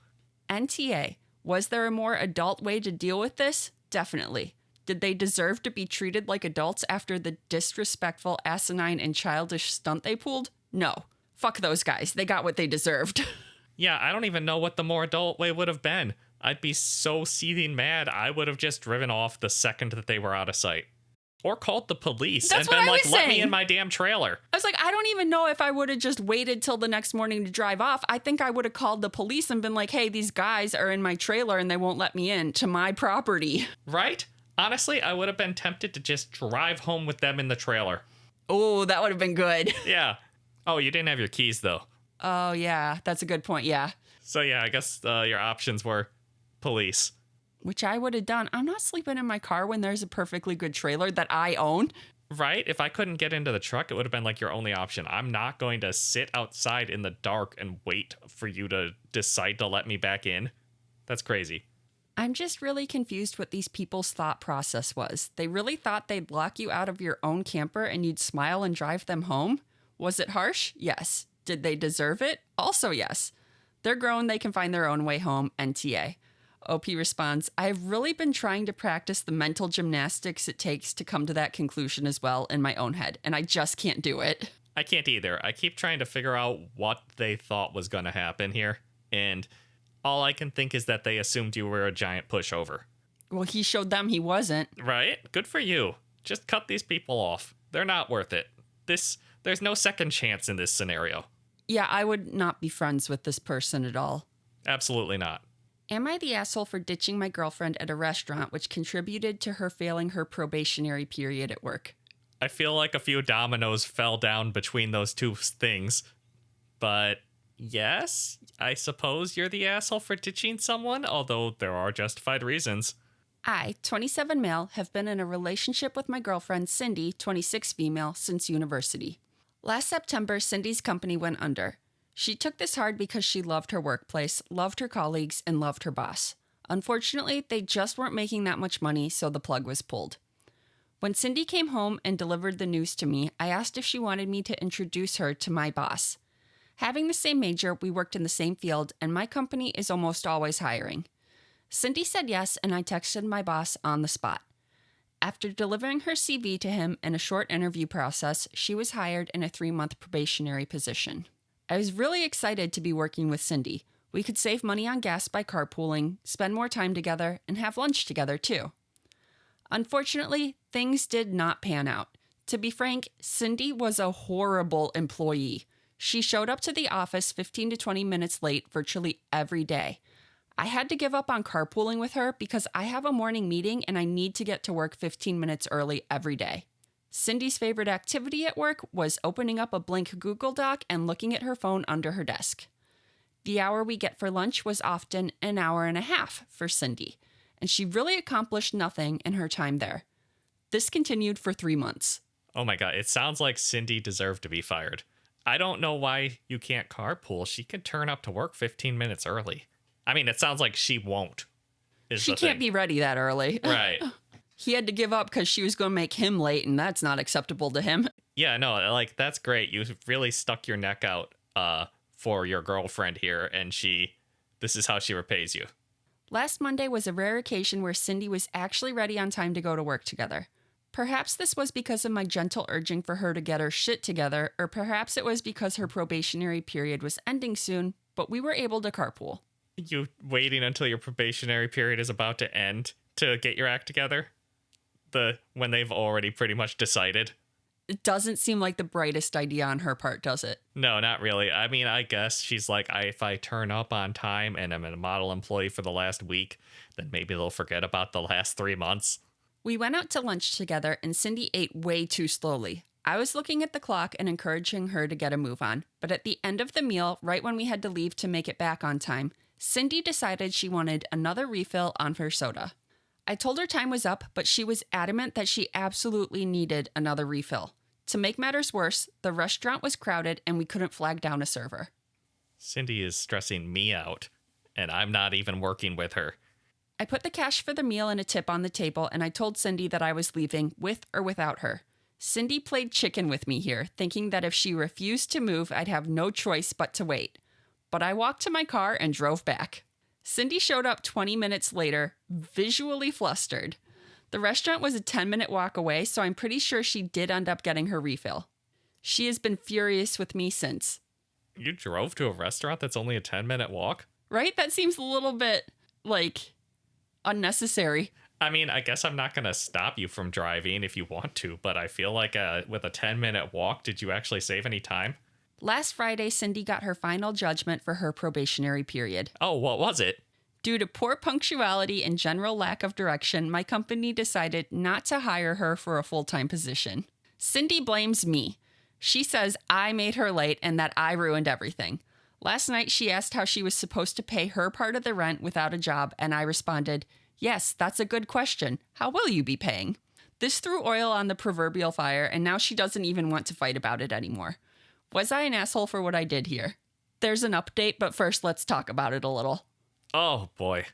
NTA, was there a more adult way to deal with this? Definitely. Did they deserve to be treated like adults after the disrespectful, asinine, and childish stunt they pulled? No. Fuck those guys. They got what they deserved. Yeah, I don't even know what the more adult way would have been. I'd be so seething mad, I would have just driven off the second that they were out of sight. Or called the police That's and been like, let me saying. in my damn trailer. I was like, I don't even know if I would have just waited till the next morning to drive off. I think I would have called the police and been like, hey, these guys are in my trailer and they won't let me in to my property. Right? Honestly, I would have been tempted to just drive home with them in the trailer. Oh, that would have been good. Yeah. Oh, you didn't have your keys, though. Oh, yeah. That's a good point. Yeah. So, yeah, I guess your options were police. Which I would have done. I'm not sleeping in my car when there's a perfectly good trailer that I own. Right? If I couldn't get into the truck, it would have been like your only option. I'm not going to sit outside in the dark and wait for you to decide to let me back in. That's crazy. I'm just really confused what these people's thought process was. They really thought they'd lock you out of your own camper and you'd smile and drive them home? Was it harsh? Yes. Did they deserve it? Also yes. They're grown, they can find their own way home, NTA. OP responds, I've really been trying to practice the mental gymnastics it takes to come to that conclusion as well in my own head, and I just can't do it. I can't either. I keep trying to figure out what they thought was going to happen here, and all I can think is that they assumed you were a giant pushover. Well, he showed them he wasn't. Right? Good for you. Just cut these people off. They're not worth it. There's no second chance in this scenario. Yeah, I would not be friends with this person at all. Absolutely not. Am I the asshole for ditching my girlfriend at a restaurant which contributed to her failing her probationary period at work? I feel like a few dominoes fell down between those two things. But yes, I suppose you're the asshole for ditching someone, although there are justified reasons. I, 27 male, have been in a relationship with my girlfriend, Cindy, 26 female, since university. Last September, Cindy's company went under. She took this hard because she loved her workplace, loved her colleagues, and loved her boss. Unfortunately, they just weren't making that much money, so the plug was pulled. When Cindy came home and delivered the news to me, I asked if she wanted me to introduce her to my boss. Having the same major, we worked in the same field, and my company is almost always hiring. Cindy said yes, and I texted my boss on the spot. After delivering her CV to him and a short interview process, she was hired in a 3-month probationary position. I was really excited to be working with Cindy. We could save money on gas by carpooling, spend more time together, and have lunch together too. Unfortunately, things did not pan out. To be frank, Cindy was a horrible employee. She showed up to the office 15 to 20 minutes late virtually every day. I had to give up on carpooling with her because I have a morning meeting and I need to get to work 15 minutes early every day. Cindy's favorite activity at work was opening up a blank Google Doc and looking at her phone under her desk. The hour we get for lunch was often an hour and a half for Cindy, and she really accomplished nothing in her time there. This continued for 3 months. Oh my God, it sounds like Cindy deserved to be fired. I don't know why you can't carpool. She can turn up to work 15 minutes early. I mean, it sounds like she won't. She can't be ready that early. Right. He had to give up because she was going to make him late, and that's not acceptable to him. Yeah, no, like, that's great. You really stuck your neck out for your girlfriend here, and this is how she repays you. Last Monday was a rare occasion where Cindy was actually ready on time to go to work together. Perhaps this was because of my gentle urging for her to get her shit together, or perhaps it was because her probationary period was ending soon, but we were able to carpool. You waiting until your probationary period is about to end to get your act together? When they've already pretty much decided? It doesn't seem like the brightest idea on her part, does it? No, not really. I mean, I guess she's like, if I turn up on time and I'm a model employee for the last week, then maybe they'll forget about the last 3 months. We went out to lunch together and Cindy ate way too slowly. I was looking at the clock and encouraging her to get a move on, but at the end of the meal, right when we had to leave to make it back on time, Cindy decided she wanted another refill on her soda. I told her time was up, but she was adamant that she absolutely needed another refill. To make matters worse, the restaurant was crowded and we couldn't flag down a server. Cindy is stressing me out, and I'm not even working with her. I put the cash for the meal and a tip on the table, and I told Cindy that I was leaving with or without her. Cindy played chicken with me here, thinking that if she refused to move, I'd have no choice but to wait. But I walked to my car and drove back. Cindy showed up 20 minutes later, visually flustered. The restaurant was a 10-minute walk away, so I'm pretty sure she did end up getting her refill. She has been furious with me since. You drove to a restaurant that's only a 10-minute walk? Right? That seems a little bit, unnecessary. I mean, I guess I'm not going to stop you from driving if you want to, but I feel like with a 10-minute walk, did you actually save any time? Last Friday, Cindy got her final judgment for her probationary period. Oh, what was it? Due to poor punctuality and general lack of direction, my company decided not to hire her for a full-time position. Cindy blames me. She says I made her late and that I ruined everything. Last night, she asked how she was supposed to pay her part of the rent without a job, and I responded, "Yes, that's a good question. How will you be paying?" This threw oil on the proverbial fire, and now she doesn't even want to fight about it anymore. Was I an asshole for what I did here? There's an update, but first let's talk about it a little. Oh, boy.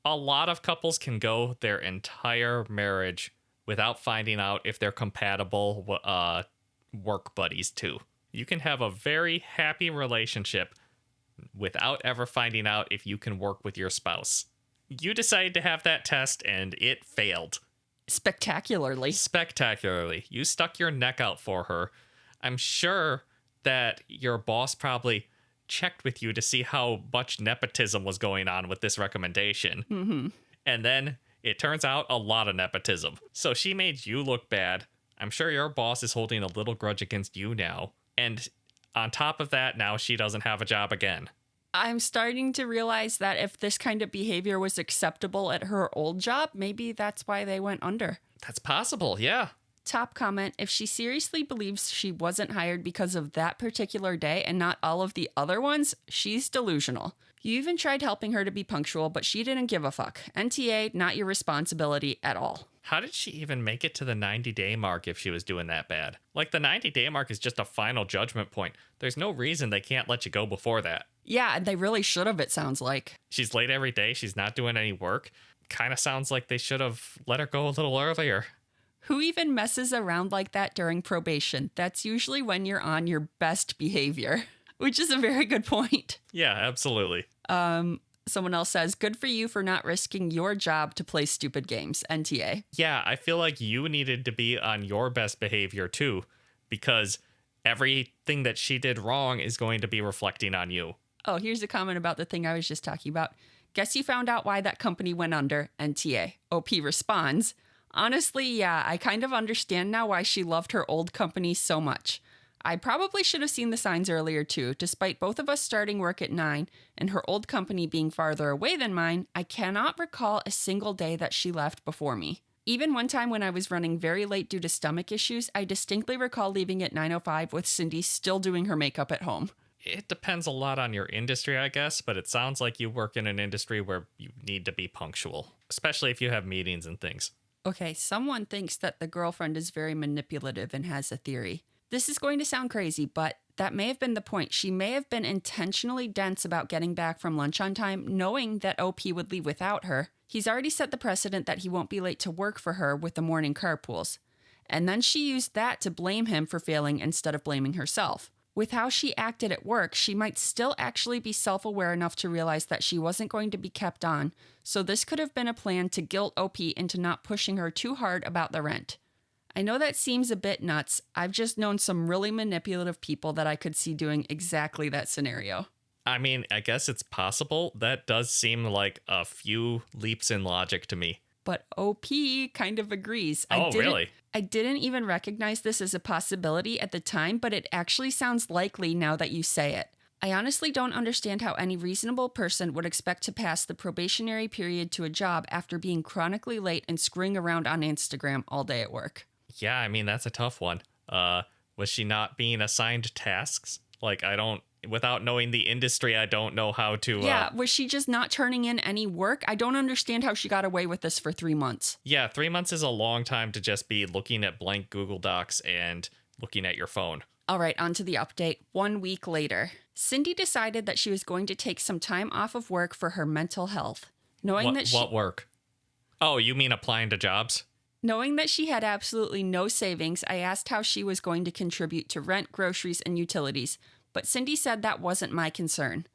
A lot of couples can go their entire marriage without finding out if they're compatible work buddies, too. You can have a very happy relationship without ever finding out if you can work with your spouse. You decided to have that test, and it failed. Spectacularly. You stuck your neck out for her. I'm sure that your boss probably checked with you to see how much nepotism was going on with this recommendation. Mm-hmm. And then it turns out a lot of nepotism. So she made you look bad. I'm sure your boss is holding a little grudge against you now. And on top of that, now she doesn't have a job again. I'm starting to realize that if this kind of behavior was acceptable at her old job, maybe that's why they went under. That's possible, yeah. Top comment, if she seriously believes she wasn't hired because of that particular day and not all of the other ones, she's delusional. You even tried helping her to be punctual, but she didn't give a fuck. NTA, not your responsibility at all. How did she even make it to the 90-day mark if she was doing that bad? Like, the 90-day mark is just a final judgment point. There's no reason they can't let you go before that. Yeah, they really should have, it sounds like. She's late every day. She's not doing any work. Kind of sounds like they should have let her go a little earlier. Who even messes around like that during probation? That's usually when you're on your best behavior, which is a very good point. Yeah, absolutely. Someone else says, good for you for not risking your job to play stupid games. NTA. Yeah, I feel like you needed to be on your best behavior too, because everything that she did wrong is going to be reflecting on you. Oh, here's a comment about the thing I was just talking about. Guess you found out why that company went under. NTA. OP responds, honestly, yeah, I kind of understand now why she loved her old company so much. I probably should have seen the signs earlier too. Despite both of us starting work at 9 and her old company being farther away than mine, I cannot recall a single day that she left before me. Even one time when I was running very late due to stomach issues, I distinctly recall leaving at 9:05 with Cindy still doing her makeup at home. It depends a lot on your industry, I guess, but it sounds like you work in an industry where you need to be punctual, especially if you have meetings and things. Okay, someone thinks that the girlfriend is very manipulative and has a theory. This is going to sound crazy, but that may have been the point. She may have been intentionally dense about getting back from lunch on time, knowing that OP would leave without her. He's already set the precedent that he won't be late to work for her with the morning carpools. And then she used that to blame him for failing instead of blaming herself. With how she acted at work, she might still actually be self-aware enough to realize that she wasn't going to be kept on, so this could have been a plan to guilt OP into not pushing her too hard about the rent. I know that seems a bit nuts. I've just known some really manipulative people that I could see doing exactly that scenario. I mean, I guess it's possible. That does seem like a few leaps in logic to me. But OP kind of agrees. Really? I didn't even recognize this as a possibility at the time, but it actually sounds likely now that you say it. I honestly don't understand how any reasonable person would expect to pass the probationary period to a job after being chronically late and screwing around on Instagram all day at work. Yeah, I mean, that's a tough one. Was she not being assigned tasks? Like, without knowing the industry, I don't know how to... Yeah, was she just not turning in any work? I don't understand how she got away with this for 3 months. Yeah, 3 months is a long time to just be looking at blank Google Docs and looking at your phone. All right, on to the update. 1 week later, Cindy decided that she was going to take some time off of work for her mental health. What work? Oh, you mean applying to jobs? Knowing that she had absolutely no savings, I asked how she was going to contribute to rent, groceries, and utilities, but Cindy said that wasn't my concern.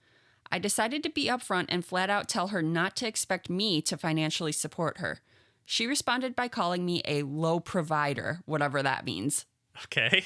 I decided to be upfront and flat out tell her not to expect me to financially support her. She responded by calling me a low provider, whatever that means. Okay.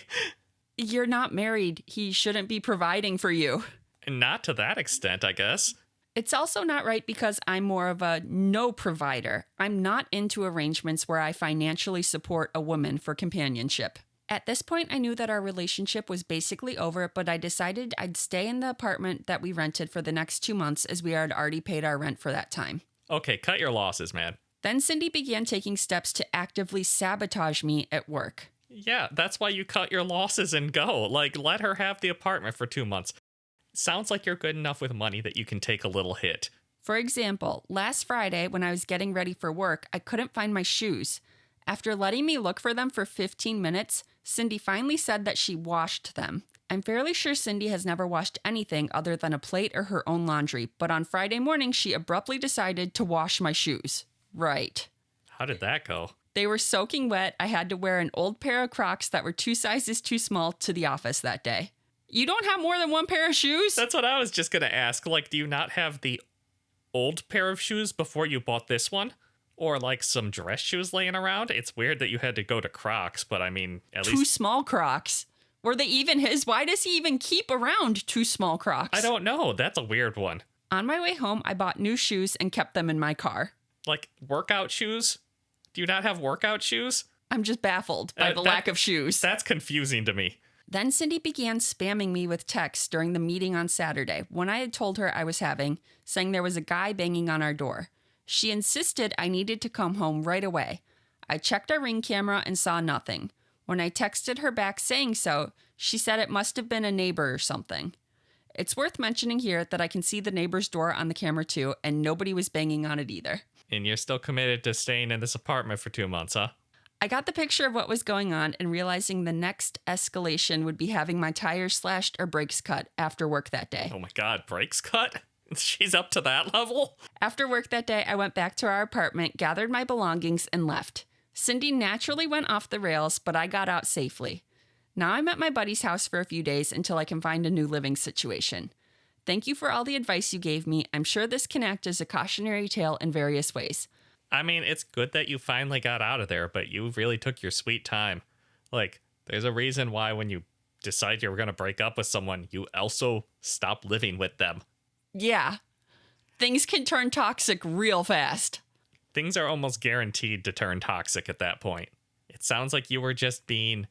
You're not married. He shouldn't be providing for you. Not to that extent, I guess. It's also not right because I'm more of a no provider. I'm not into arrangements where I financially support a woman for companionship. At this point, I knew that our relationship was basically over, but I decided I'd stay in the apartment that we rented for the next 2 months as we had already paid our rent for that time. Okay, cut your losses, man. Then Cindy began taking steps to actively sabotage me at work. Yeah, that's why you cut your losses and go. Like, let her have the apartment for 2 months. Sounds like you're good enough with money that you can take a little hit. For example, last Friday when I was getting ready for work, I couldn't find my shoes. After letting me look for them for 15 minutes, Cindy finally said that she washed them. I'm fairly sure Cindy has never washed anything other than a plate or her own laundry, but on Friday morning she abruptly decided to wash my shoes. Right. How did that go? They were soaking wet. I had to wear an old pair of Crocs that were 2 sizes too small to the office that day. You don't have more than one pair of shoes? That's what I was just going to ask. Like, do you not have the old pair of shoes before you bought this one? Or like some dress shoes laying around? It's weird that you had to go to Crocs, but I mean, at least... 2 small Crocs. Were they even his? Why does he even keep around 2 small Crocs? I don't know. That's a weird one. On my way home, I bought new shoes and kept them in my car. Like workout shoes? Do you not have workout shoes? I'm just baffled by the lack of shoes. That's confusing to me. Then Cindy began spamming me with texts during the meeting on Saturday when I had told her I was having, saying there was a guy banging on our door. She insisted I needed to come home right away. I checked our Ring camera and saw nothing. When I texted her back saying so, she said it must have been a neighbor or something. It's worth mentioning here that I can see the neighbor's door on the camera too, and nobody was banging on it either. And you're still committed to staying in this apartment for 2 months, huh? I got the picture of what was going on and realizing the next escalation would be having my tires slashed or brakes cut after work that day. Oh my God, brakes cut? She's up to that level? After work that day, I went back to our apartment, gathered my belongings, and left. Cindy naturally went off the rails, but I got out safely. Now I'm at my buddy's house for a few days until I can find a new living situation. Thank you for all the advice you gave me. I'm sure this can act as a cautionary tale in various ways. I mean, it's good that you finally got out of there, but you really took your sweet time. Like, there's a reason why when you decide you were going to break up with someone, you also stop living with them. Yeah. Things can turn toxic real fast. Things are almost guaranteed to turn toxic at that point. It sounds like you were just being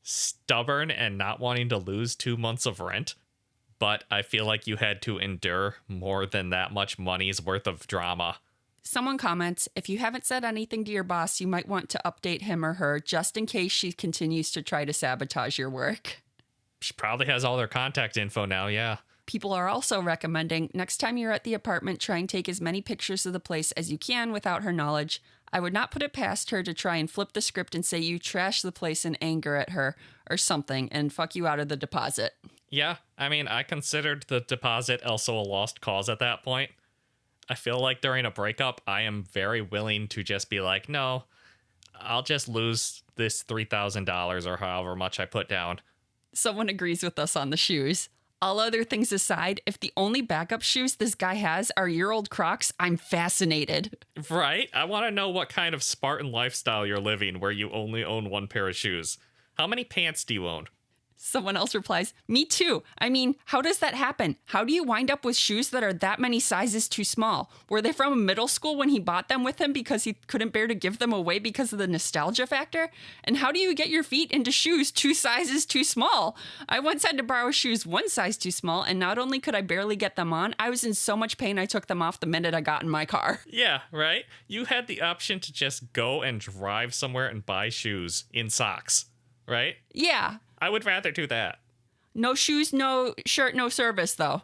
stubborn and not wanting to lose 2 months of rent, but I feel like you had to endure more than that much money's worth of drama. Someone comments, if you haven't said anything to your boss, you might want to update him or her just in case she continues to try to sabotage your work. She probably has all their contact info now, yeah. People are also recommending next time you're at the apartment, try and take as many pictures of the place as you can without her knowledge. I would not put it past her to try and flip the script and say you trashed the place in anger at her or something and fuck you out of the deposit. Yeah, I mean, I considered the deposit also a lost cause at that point. I feel like during a breakup, I am very willing to just be like, no, I'll just lose this $3,000 or however much I put down. Someone agrees with us on the shoes. All other things aside, if the only backup shoes this guy has are year-old Crocs, I'm fascinated. Right? I want to know what kind of Spartan lifestyle you're living where you only own one pair of shoes. How many pants do you own? Someone else replies, me too. I mean, how does that happen? How do you wind up with shoes that are that many sizes too small? Were they from middle school when he bought them with him because he couldn't bear to give them away because of the nostalgia factor? And how do you get your feet into shoes 2 sizes too small? I once had to borrow shoes 1 size too small, and not only could I barely get them on, I was in so much pain I took them off the minute I got in my car. Yeah, right? You had the option to just go and drive somewhere and buy shoes in socks, right? Yeah. I would rather do that. No shoes, no shirt, no service, though.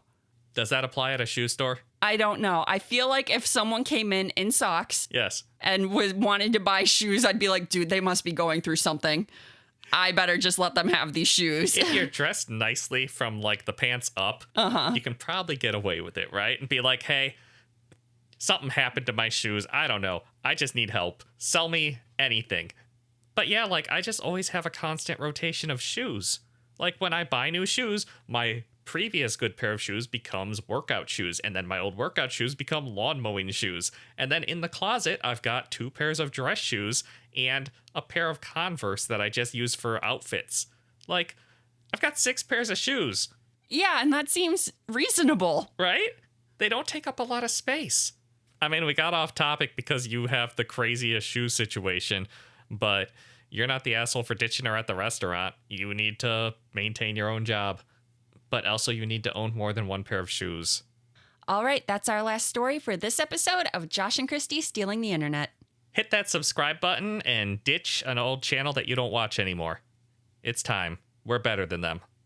Does that apply at a shoe store? I don't know. I feel like if someone came in socks Yes. and wanted to buy shoes, I'd be like, dude, they must be going through something. I better just let them have these shoes. If you're dressed nicely from like the pants up, you can probably get away with it, right? And be like, hey, something happened to my shoes. I don't know. I just need help. Sell me anything. But yeah, like I just always have a constant rotation of shoes. Like when I buy new shoes, my previous good pair of shoes becomes workout shoes, and then my old workout shoes become lawn mowing shoes. And then in the closet, I've got 2 pairs of dress shoes and a pair of Converse that I just use for outfits. Like, I've got 6 pairs of shoes. Yeah, and that seems reasonable. Right? They don't take up a lot of space. I mean, we got off topic because you have the craziest shoe situation, but you're not the asshole for ditching her at the restaurant. You need to maintain your own job. But also you need to own more than 1 pair of shoes. All right, that's our last story for this episode of Josh and Kristie Stealing the Internet. Hit that subscribe button and ditch an old channel that you don't watch anymore. It's time. We're better than them.